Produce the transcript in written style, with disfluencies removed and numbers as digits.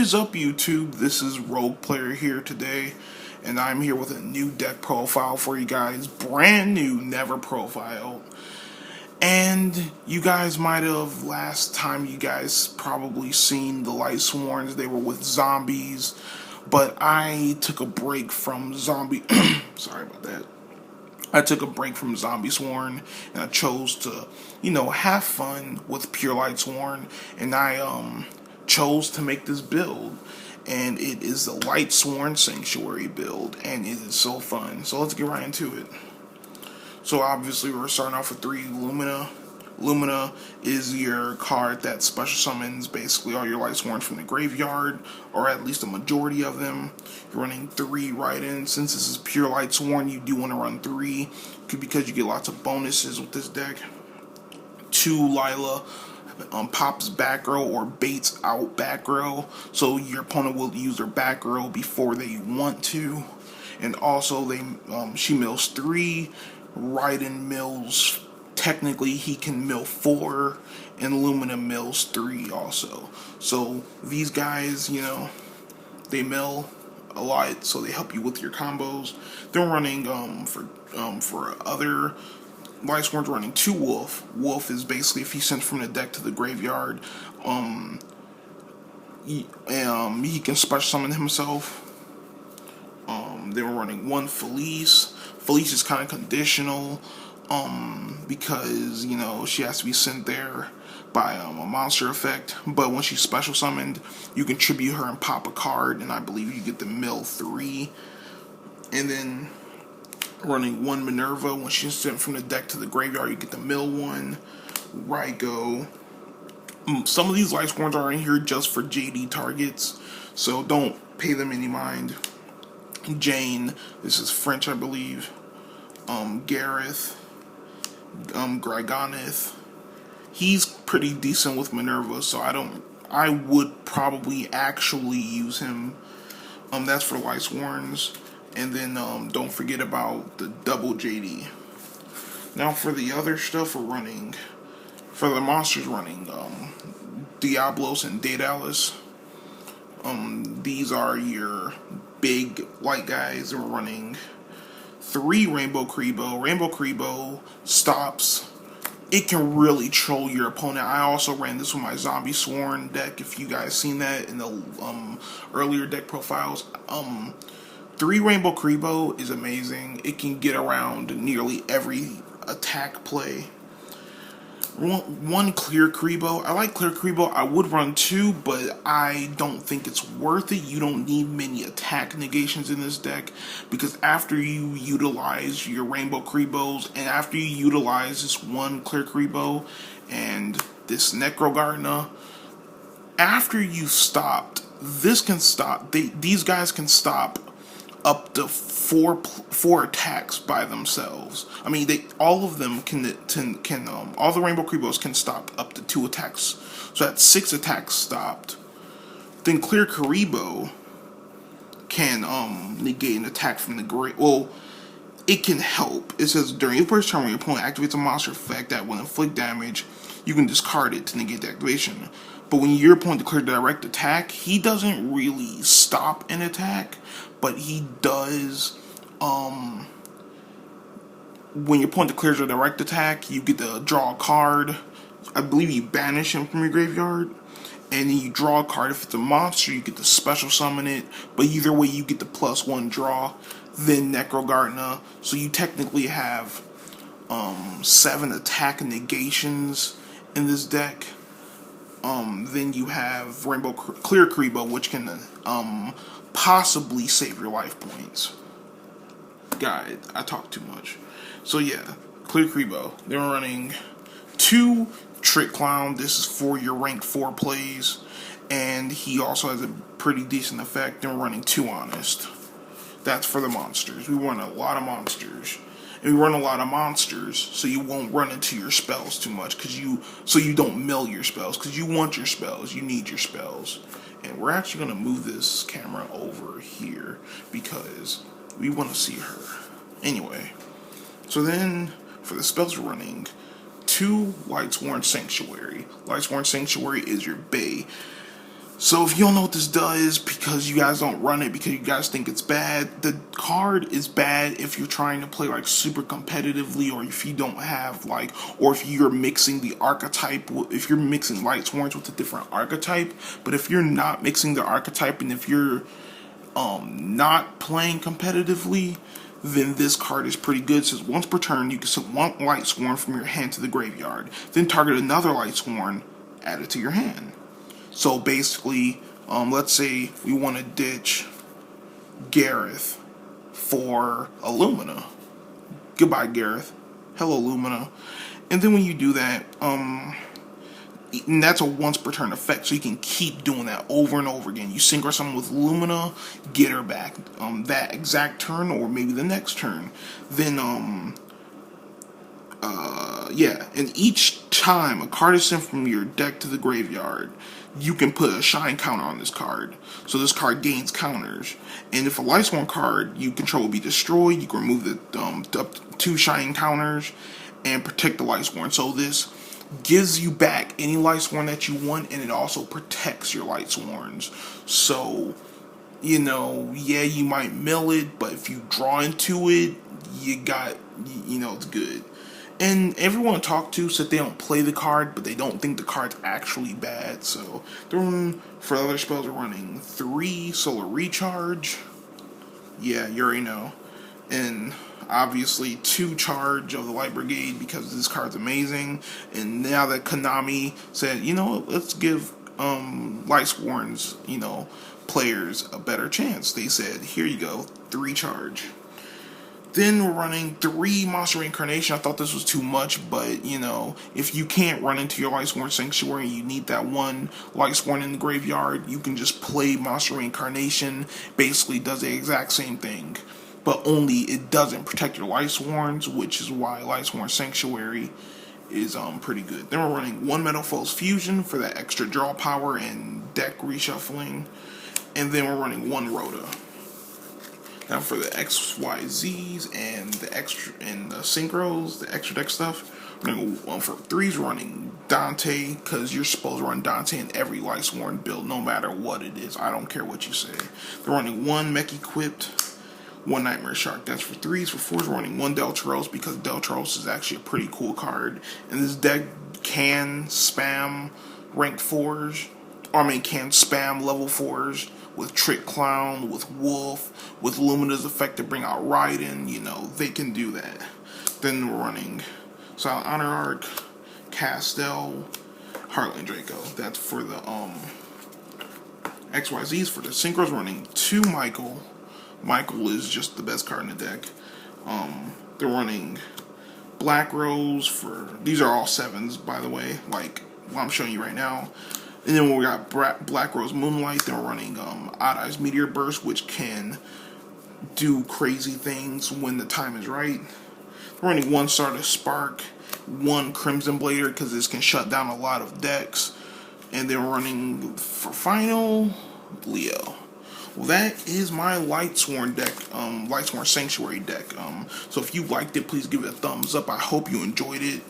is up, YouTube? This is RoguePlayer here today, and I'm here with a new deck profile for you guys. Brand new, never profiled. And you guys might have, last time you guys probably seen the Lightsworns. They were with zombies, but I took a break from zombie. Sorry about that. I took a break from Zombie Sworn, and I chose to, have fun with pure Lightsworn, and I chose to make this build, and it is the Lightsworn Sanctuary build, and it is so fun. So let's get right into it. So obviously we're starting off with 3 Lumina. Lumina is your card that special summons basically all your Lightsworn from the graveyard, or at least a majority of them. You're running 3 right-in. Since this is pure Lightsworn, you do want to run 3, because you get lots of bonuses with this deck. 2 Lila pops back row or baits out back row, so your opponent will use their back row before they want to. And also she mills 3, right-in mills. Technically, he can mill 4, and Lumina mills 3 also. So these guys, they mill a lot, so they help you with your combos. They're running for other Lightsworn's running 2 Wolf. Wolf is basically if he sent from the deck to the graveyard, he can special summon himself. They were running 1 Felice. Felice is kind of conditional. Because, she has to be sent there by a monster effect. But when she's special summoned, you can tribute her and pop a card, and I believe you get the mill 3. And then running 1 Minerva, when she's sent from the deck to the graveyard, you get the mill 1. Rygo. Some of these Lightsworns are in here just for JD targets, so don't pay them any mind. Jane, this is French, I believe. Gareth. Grigoneth. He's pretty decent with Minerva, so I would probably actually use him. That's for Lightsworns. And then don't forget about the double JD. Now for the other stuff for the monsters running Diablos and Daedalus. These are your big white guys. We're running 3 Rainbow Kribo. Rainbow Kribo stops. It can really troll your opponent. I also ran this with my Zombie Sworn deck, if you guys seen that in the earlier deck profiles. 3 Rainbow Kribo is amazing. It can get around nearly every attack play. 1 Clear Kribo. I like Clear Kribo. I would run 2, but I don't think it's worth it. You don't need many attack negations in this deck, because after you utilize your Rainbow Kribos, and after you utilize this 1 Clear Kribo and this Necrogardener, after you've stopped, this can stop. These guys can stop up to 4 attacks by themselves. I mean, all of them can all the Rainbow Kribos can stop up to 2 attacks. So that's 6 attacks stopped. Then Clear Kribo can negate an attack from the great. Well, it can help. It says during your first turn, when your opponent activates a monster effect that will inflict damage, you can discard it to negate the activation. But when your opponent declares direct attack, he doesn't really stop an attack, but he does. When your opponent declares a direct attack, you get to draw a card. I believe you banish him from your graveyard, and then you draw a card. If it's a monster, you get to special summon it. But either way, you get the +1 draw. Then Necrogardener, so you technically have 7 attack negations in this deck. Then you have Clear Kribo, which can possibly save your life points. God, I talk too much. So yeah, Clear Kribo. They're running 2 Trick Clown. This is for your rank 4 plays, and he also has a pretty decent effect. They're running 2 Honest. That's for the monsters. We run a lot of monsters. And we run a lot of monsters, so you won't run into your spells too much, so you don't mill your spells, because you want your spells, you need your spells. And we're actually going to move this camera over here, because we want to see her. Anyway, so then, for the spells we're running, 2 Lightsworn Sanctuary. Lightsworn Sanctuary is your Bay. So if you don't know what this does, because you guys don't run it, because you guys think it's bad, the card is bad if you're trying to play like super competitively, or if you don't have like, or if you're mixing the archetype, if you're mixing Lightsworns with a different archetype. But if you're not mixing the archetype, and if you're not playing competitively, then this card is pretty good. It says once per turn, you can send one Lightsworn from your hand to the graveyard, then target another Lightsworn, add it to your hand. So basically, let's say we want to ditch Gareth for Illumina. Goodbye, Gareth. Hello, Lumina. And then when you do that, and that's a once per turn effect, so you can keep doing that over and over again. You synchro someone with Lumina, get her back that exact turn, or maybe the next turn. Then, yeah, and each time a card is sent from your deck to the graveyard, you can put a shine counter on this card. So this card gains counters. And if a Lightsworn card you control will be destroyed, you can remove the up to 2 shine counters and protect the Lightsworn. So this gives you back any Lightsworn that you want, and it also protects your Lightsworns. So, you know, yeah, you might mill it, but if you draw into it, you got, you know, it's good. And everyone I talk to said they don't play the card, but they don't think the card's actually bad. So they're running, for other spells, they're running 3 Solar Recharge. Yeah, you already know. And obviously 2 Charge of the Light Brigade, because this card's amazing. And now that Konami said, you know, let's give Lightsworn's, you know, players a better chance, they said, here you go, 3 Charge. Then we're running 3 Monster Reincarnation. I thought this was too much, but, you know, if you can't run into your Lightsworn Sanctuary and you need that one Lightsworn in the graveyard, you can just play Monster Reincarnation. Basically does the exact same thing, but only it doesn't protect your Lightsworns, which is why Lightsworn Sanctuary is pretty good. Then we're running 1 Metalfoes Fusion for that extra draw power and deck reshuffling. And then we're running 1 Rhoda. Now for the XYZs and the extra and the synchros, the extra deck stuff, we're gonna go for 3s running Dante, because you're supposed to run Dante in every Lightsworn build, no matter what it is. I don't care what you say. They're running 1 Mech Equipped, 1 Nightmare Shark. That's for 3s. For 4s, we're running 1 Deltaros, because Deltaros is actually a pretty cool card. And this deck can spam ranked 4s, or I mean can spam level 4s. With Trick Clown, with Wolf, with Lumina's effect to bring out Raiden, you know, they can do that. Then we're running Silent Honor Arc, Castel, Heartland Draco. That's for the XYZs. For the synchros, running 2 Michael. Michael is just the best card in the deck. They're running Black Rose for, these are all 7s, by the way, like what I'm showing you right now. And then we got Black Rose Moonlight. Then we're running Odd Eyes Meteor Burst, which can do crazy things when the time is right. We're running 1 Stardust Spark, 1 Crimson Blader, because this can shut down a lot of decks. And then we're running, for final, Leo. Well, that is my Lightsworn deck, Lightsworn Sanctuary deck. So if you liked it, please give it a thumbs up. I hope you enjoyed it.